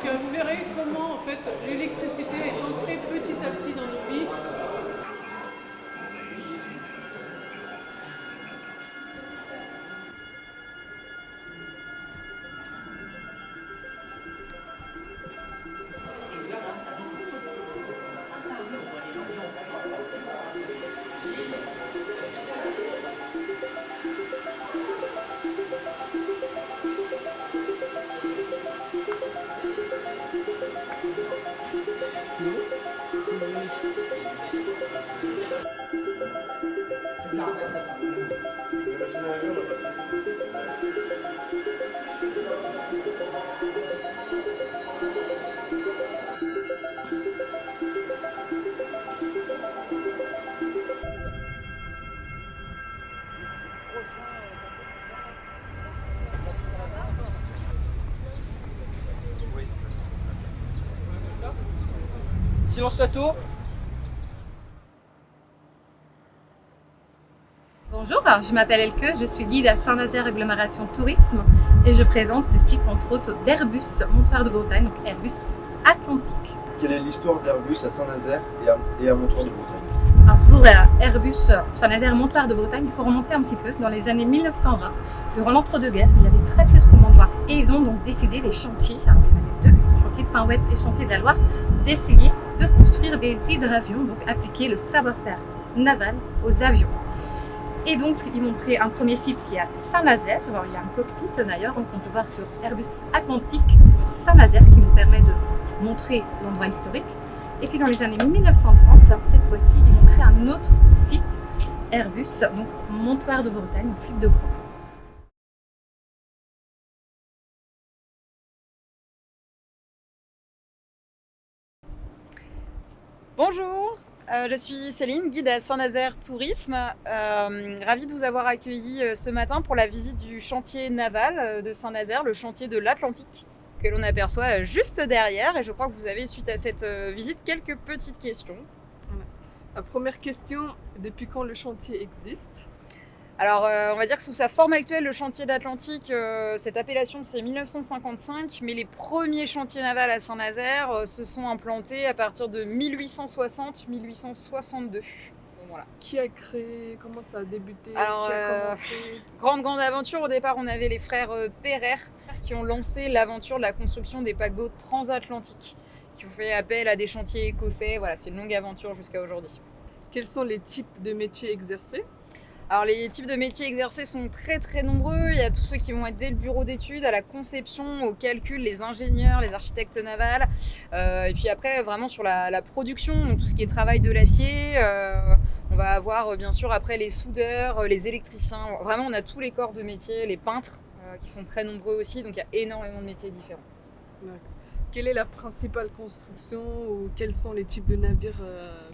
Donc vous verrez comment en fait l'électricité est entrée petit à petit dans nos vies. Et c'est grâce à notre centre apparu au Moyen-Orient. Silence plateau. Bonjour, je m'appelle Elke, je suis guide à Saint-Nazaire Agglomération Tourisme et je présente le site entre autres d'Airbus Montoire de Bretagne, donc Airbus Atlantique. Quelle est l'histoire d'Airbus à Saint-Nazaire et à Montoire de Bretagne? Alors pour Airbus Saint-Nazaire Montoire de Bretagne, il faut remonter un petit peu dans les années 1920. Durant l'entre-deux-guerres, il y avait très peu de commandants et ils ont donc décidé les chantiers, alors il y en avait deux, chantier de Pinouette et chantier de la Loire, d'essayer de construire des hydravions, donc appliquer le savoir-faire naval aux avions. Et donc, ils m'ont créé un premier site qui est à Saint-Nazaire. Alors, il y a un cockpit d'ailleurs, qu'on peut voir sur Airbus Atlantique Saint-Nazaire qui nous permet de montrer l'endroit historique. Et puis, dans les années 1930, cette fois-ci, ils ont créé un autre site Airbus, donc Montoire de Bretagne, site de Caen. Bonjour, je suis Céline, guide à Saint-Nazaire Tourisme. Ravie de vous avoir accueilli ce matin pour la visite du chantier naval de Saint-Nazaire, le chantier de l'Atlantique, que l'on aperçoit juste derrière. Et je crois que vous avez, suite à cette visite, quelques petites questions. La première question, depuis quand le chantier existe? Alors, on va dire que sous sa forme actuelle, le chantier de l'Atlantique, cette appellation c'est 1955, mais les premiers chantiers navals à Saint-Nazaire se sont implantés à partir de 1860-1862. Voilà. Qui a créé? Comment ça a débuté? Alors, qui a commencé? Grande aventure. Au départ, on avait les frères Pereire qui ont lancé l'aventure de la construction des paquebots transatlantiques, qui ont fait appel à des chantiers écossais. Voilà, c'est une longue aventure jusqu'à aujourd'hui. Quels sont les types de métiers exercés? Alors les types de métiers exercés sont très nombreux. Il y a tous ceux qui vont être dès le bureau d'études, à la conception, au calcul, les ingénieurs, les architectes navals. Et puis après, vraiment sur la production, donc tout ce qui est travail de l'acier. On va avoir bien sûr après les soudeurs, les électriciens. Vraiment, on a tous les corps de métier, les peintres qui sont très nombreux aussi. Donc il y a énormément de métiers différents. D'accord. Quelle est la principale construction ou quels sont les types de navires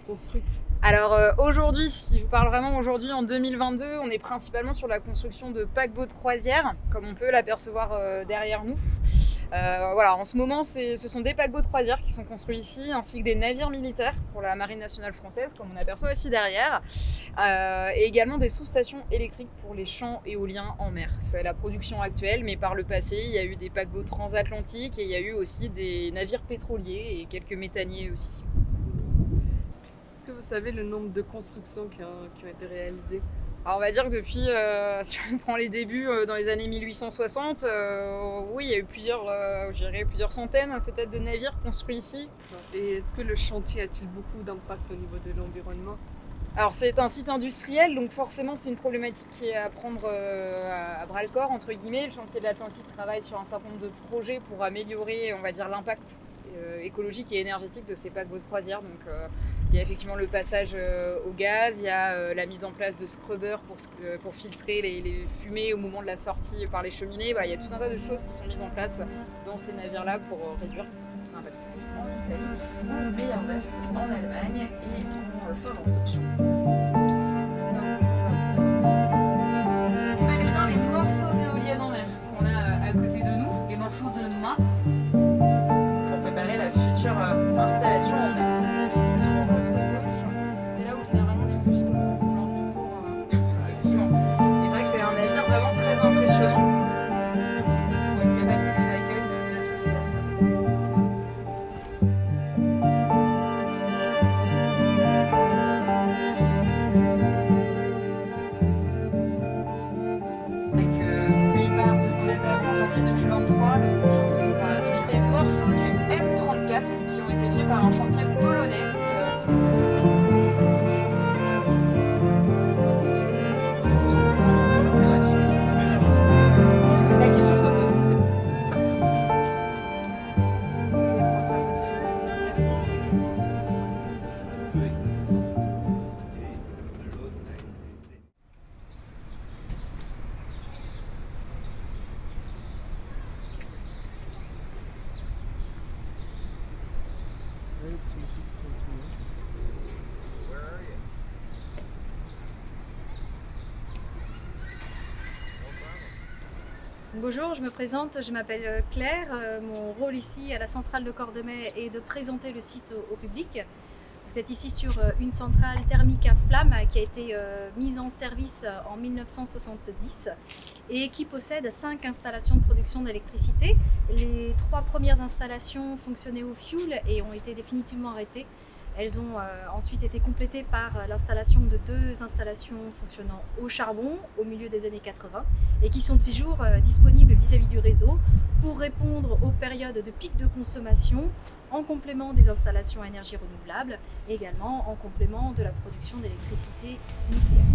construits? Alors aujourd'hui, si je vous parle vraiment aujourd'hui, en 2022, on est principalement sur la construction de paquebots de croisière, comme on peut l'apercevoir derrière nous. Voilà, en ce moment, ce sont des paquebots de croisière qui sont construits ici, ainsi que des navires militaires pour la Marine nationale française, comme on aperçoit aussi derrière, et également des sous-stations électriques pour les champs éoliens en mer. C'est la production actuelle, mais par le passé, il y a eu des paquebots transatlantiques et il y a eu aussi des navires pétroliers et quelques méthaniers aussi. Est-ce que vous savez le nombre de constructions qui ont été réalisées? Alors on va dire que depuis, si on prend les débuts dans les années 1860, oui, il y a eu plusieurs centaines peut-être de navires construits ici. Et est-ce que le chantier a-t-il beaucoup d'impact au niveau de l'environnement? Alors c'est un site industriel, donc forcément c'est une problématique qui est à prendre à bras-le-corps, entre guillemets. Le chantier de l'Atlantique travaille sur un certain nombre de projets pour améliorer, on va dire, l'impact écologique et énergétique de ces paquebots de croisière. Donc il y a effectivement le passage au gaz, il y a la mise en place de scrubbers pour filtrer les fumées au moment de la sortie par les cheminées. Voilà, il y a tout un tas de choses qui sont mises en place dans ces navires-là pour réduire l'impact. En Italie, ou Bayernwerft en Allemagne et en Finlande. Vous connaissez bien les morceaux d'éoliennes en mer qu'on a à côté de nous, les morceaux de mât, pour préparer la future installation en mer. Sur votre gauche, c'est là où généralement les bus font leur demi-tour. Effectivement. Et c'est vrai que c'est un navire vraiment très impressionnant pour une capacité d'accueil de 9000 personnes. par un chantier polonais. La question se pose. Bonjour, je me présente, je m'appelle Claire. Mon rôle ici à la centrale de Cordemais est de présenter le site au public. Vous êtes ici sur une centrale thermique à flamme qui a été mise en service en 1970 et qui possède 5 installations de production d'électricité. Les 3 premières installations fonctionnaient au fioul et ont été définitivement arrêtées. Elles ont ensuite été complétées par l'installation de 2 installations fonctionnant au charbon au milieu des années 80 et qui sont toujours disponibles vis-à-vis du réseau pour répondre aux périodes de pic de consommation en complément des installations à énergie renouvelable et également en complément de la production d'électricité nucléaire.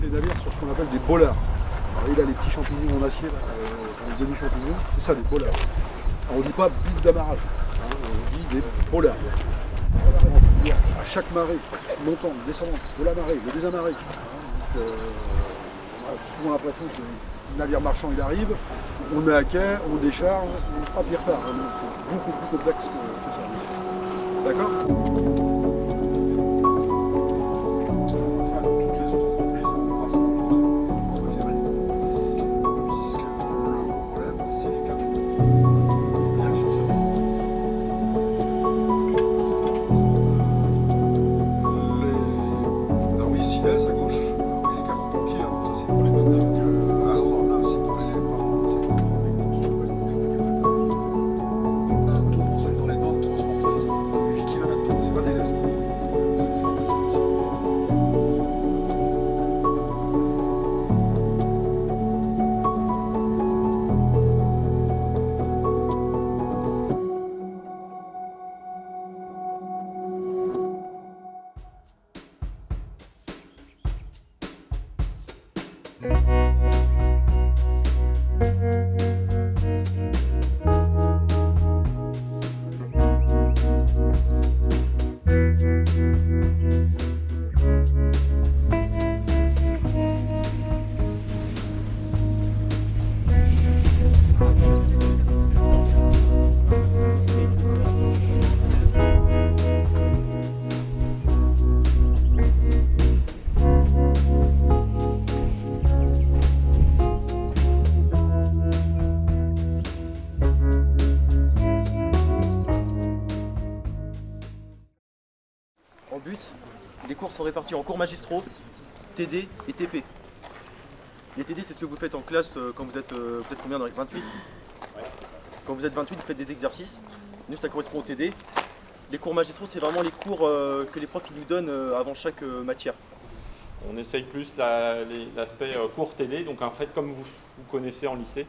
Les navires sur ce qu'on appelle des bollards. Alors, il a les petits champignons en acier, les demi-champignons, c'est ça des bollards. Alors, on ne dit pas bille d'amarrage, on dit des bollards. À chaque marée, montante, descendante, de la marée, le désamarré. On a souvent l'impression que le navire marchand il arrive, on le met à quai, on décharge, on frappe, il repart. Donc c'est beaucoup plus complexe que ça. D'accord ? En but, les cours sont répartis en cours magistraux, TD et TP. Les TD, c'est ce que vous faites en classe quand vous êtes combien dans les 28 ? Quand vous êtes 28, vous faites des exercices. Nous, ça correspond au TD. Les cours magistraux, c'est vraiment les cours que les profs ils nous donnent avant chaque matière. On essaye plus l'aspect cours TD, donc en fait comme vous connaissez en lycée.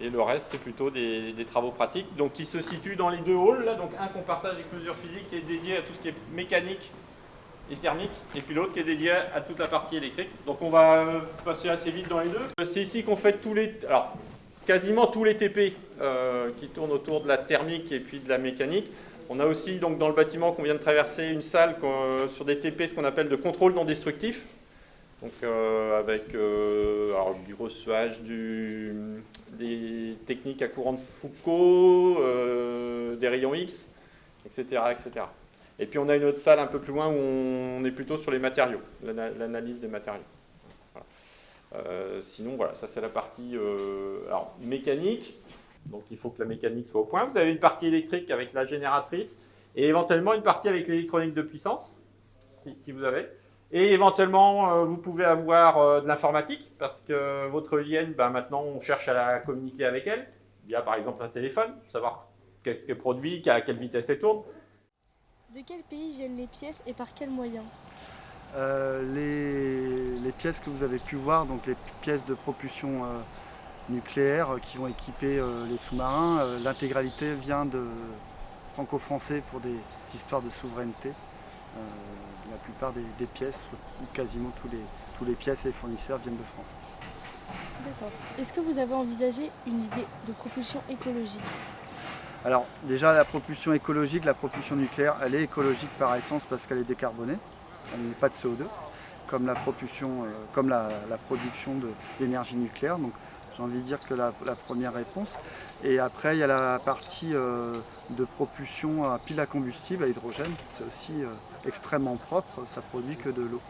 Et le reste, c'est plutôt des travaux pratiques, donc qui se situent dans les deux halls. Là, donc un qu'on partage avec mesure physique qui est dédié à tout ce qui est mécanique et thermique, et puis l'autre qui est dédié à toute la partie électrique. Donc on va passer assez vite dans les deux. C'est ici qu'on fait quasiment tous les TP qui tournent autour de la thermique et puis de la mécanique. On a aussi donc dans le bâtiment qu'on vient de traverser une salle sur des TP, ce qu'on appelle de contrôle non destructif. Donc avec du reçuage, des techniques à courant de Foucault, des rayons X, etc., etc. Et puis on a une autre salle un peu plus loin où on est plutôt sur les matériaux, l'analyse des matériaux. Voilà. Sinon voilà, ça c'est la partie mécanique. Donc il faut que la mécanique soit au point. Vous avez une partie électrique avec la génératrice et éventuellement une partie avec l'électronique de puissance, si vous avez. Et éventuellement, vous pouvez avoir de l'informatique, parce que votre éolienne, maintenant, on cherche à la communiquer avec elle, via par exemple un téléphone, savoir qu'est-ce qu'elle produit, à quelle vitesse elle tourne. De quel pays viennent les pièces et par quels moyens ? Les pièces que vous avez pu voir, donc les pièces de propulsion nucléaire qui vont équiper les sous-marins, l'intégralité vient de franco-français pour des histoires de souveraineté. La plupart des pièces, ou quasiment tous les pièces et les fournisseurs viennent de France. D'accord. Est-ce que vous avez envisagé une idée de propulsion écologique ? Alors déjà la propulsion écologique, la propulsion nucléaire, elle est écologique par essence parce qu'elle est décarbonée, elle n'émet pas de CO2, comme la propulsion, comme la production d'énergie nucléaire. Donc j'ai envie de dire que la première réponse. Et après, il y a la partie de propulsion à pile à combustible, à hydrogène. C'est aussi extrêmement propre, ça produit que de l'eau.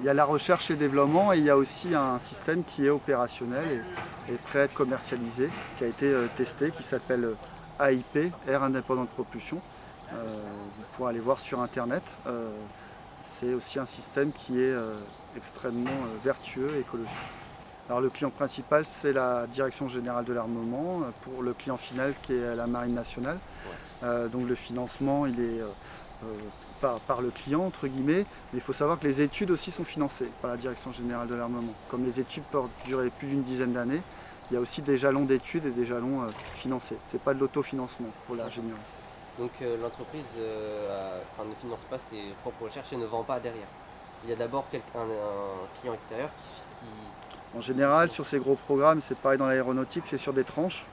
Il y a la recherche et développement et il y a aussi un système qui est opérationnel et prêt à être commercialisé, qui a été testé, qui s'appelle AIP, Air Independent Propulsion. Vous pourrez aller voir sur Internet. C'est aussi un système qui est extrêmement vertueux et écologique. Alors le client principal, c'est la Direction Générale de l'Armement, pour le client final qui est la Marine Nationale. Donc le financement, il est par le client, entre guillemets, mais il faut savoir que les études aussi sont financées par la Direction Générale de l'Armement. Comme les études peuvent durer plus d'une dizaine d'années, il y a aussi des jalons d'études et des jalons financés. Ce n'est pas de l'autofinancement pour l'ingénierie. Donc l'entreprise ne finance pas ses propres recherches et ne vend pas derrière. Il y a d'abord un client extérieur qui... En général, sur ces gros programmes, c'est pareil dans l'aéronautique, c'est sur des tranches,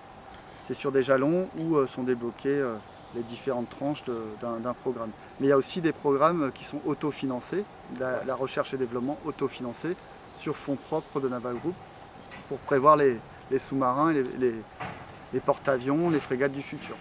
c'est sur des jalons où sont débloquées les différentes tranches d'un programme. Mais il y a aussi des programmes qui sont autofinancés, la recherche et développement autofinancés sur fonds propres de Naval Group pour prévoir les sous-marins, les porte-avions, les frégates du futur.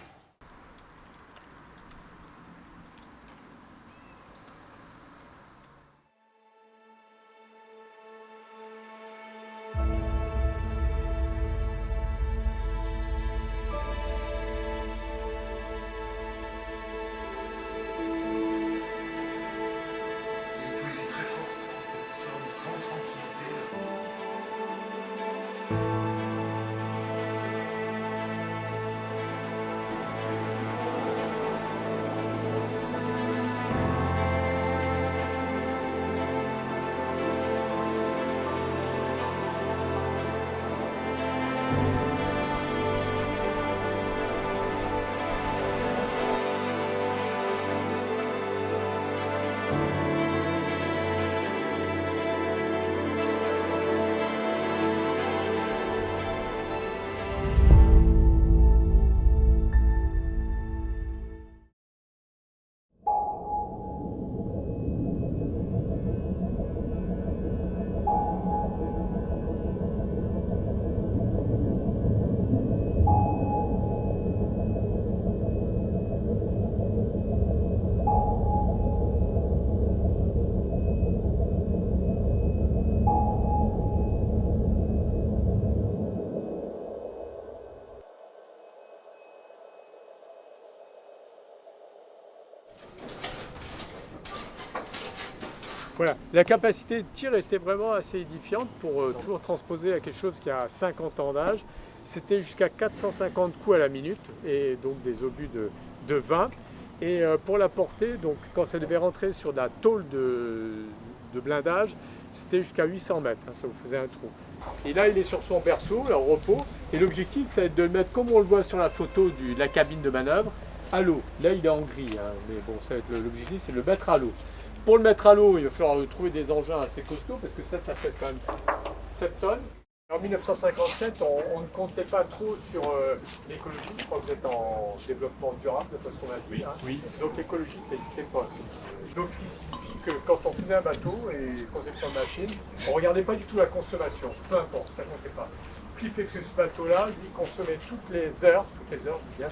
Voilà, la capacité de tir était vraiment assez édifiante pour toujours transposer à quelque chose qui a 50 ans d'âge. C'était jusqu'à 450 coups à la minute et donc des obus de 20. Et pour la portée, donc quand ça devait rentrer sur la tôle de blindage, c'était jusqu'à 800 mètres, hein, ça vous faisait un trou. Et là, il est sur son berceau, là, au repos, et l'objectif, ça va être de le mettre, comme on le voit sur la photo de la cabine de manœuvre, à l'eau. Là, il est en gris, hein, mais bon, ça va être l'objectif, c'est de le mettre à l'eau. Pour le mettre à l'eau, il va falloir trouver des engins assez costauds, parce que ça pèse quand même 7 tonnes. En 1957, on ne comptait pas trop sur l'écologie. Je crois que vous êtes en développement durable, parce qu'on a dit. Hein. Oui. Donc l'écologie, ça n'existait pas. Donc ce qui signifie que quand on faisait un bateau et conception de machine, on ne regardait pas du tout la consommation. Peu importe, ça ne comptait pas. Ce qui fait que ce bateau-là, il consommait toutes les heures, je veux dire,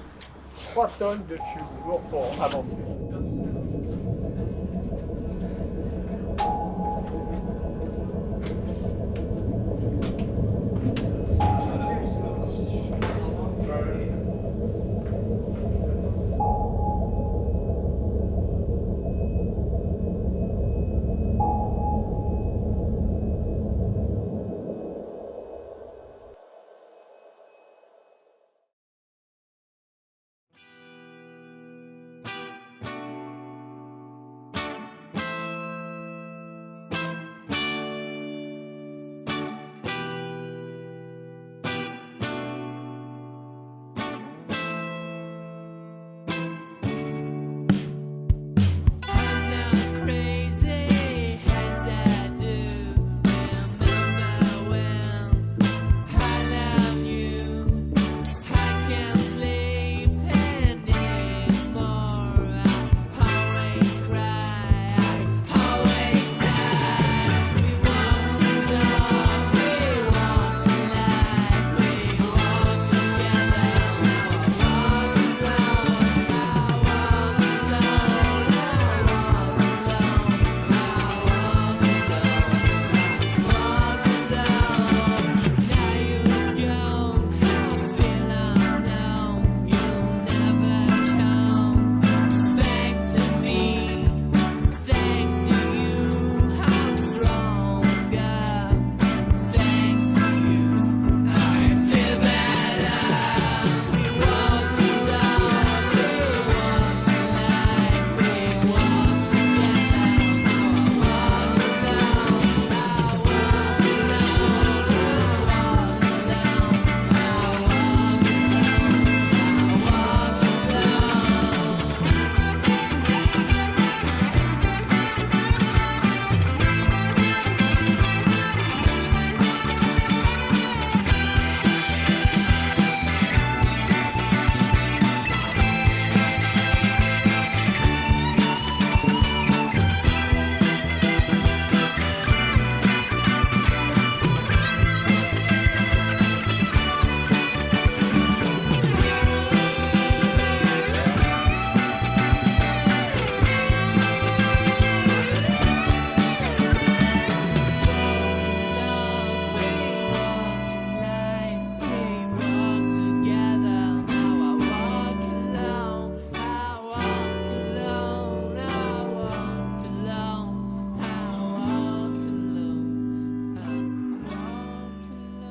3 tonnes de fuel lourd pour avancer.